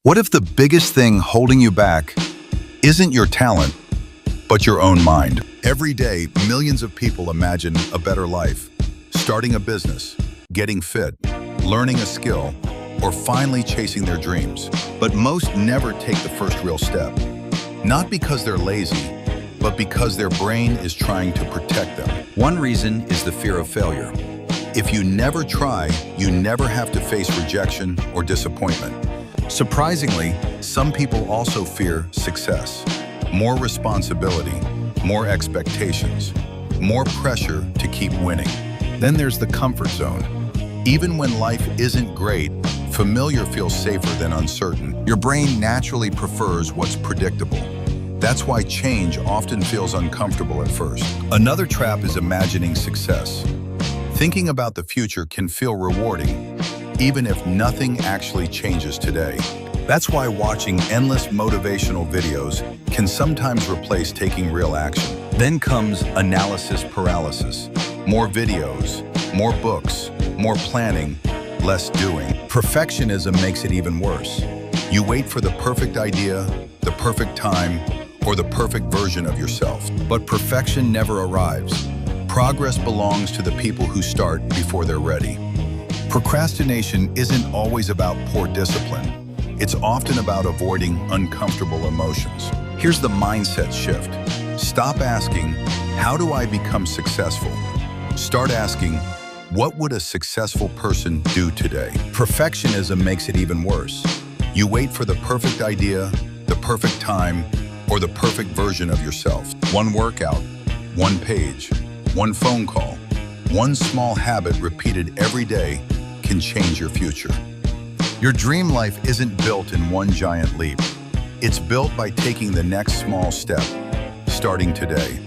What if the biggest thing holding you back isn't your talent, but your own mind? Every day, millions of people imagine a better life, starting a business, getting fit, learning a skill, or finally chasing their dreams. But most never take the first real step. Not because they're lazy, but because their brain is trying to protect them. One reason is the fear of failure. If you never try, you never have to face rejection or disappointment. Surprisingly, some people also fear success. More responsibility, more expectations, more pressure to keep winning. Then there's the comfort zone. Even when life isn't great, familiar feels safer than uncertain. Your brain naturally prefers what's predictable. That's why change often feels uncomfortable at first. Another trap is imagining success. Thinking about the future can feel rewarding, even if nothing actually changes today. That's why watching endless motivational videos can sometimes replace taking real action. Then comes analysis paralysis. More videos, more books, more planning, less doing. Perfectionism makes it even worse. You wait for the perfect idea, the perfect time, or the perfect version of yourself. But perfection never arrives. Progress belongs to the people who start before they're ready. Procrastination isn't always about poor discipline. It's often about avoiding uncomfortable emotions. Here's the mindset shift. Stop asking, how do I become successful? Start asking, what would a successful person do today? Perfectionism makes it even worse. You wait for the perfect idea, the perfect time, or the perfect version of yourself. One workout, one page, one phone call, one small habit repeated every day can change your future. Your dream life isn't built in one giant leap. It's built by taking the next small step, starting today.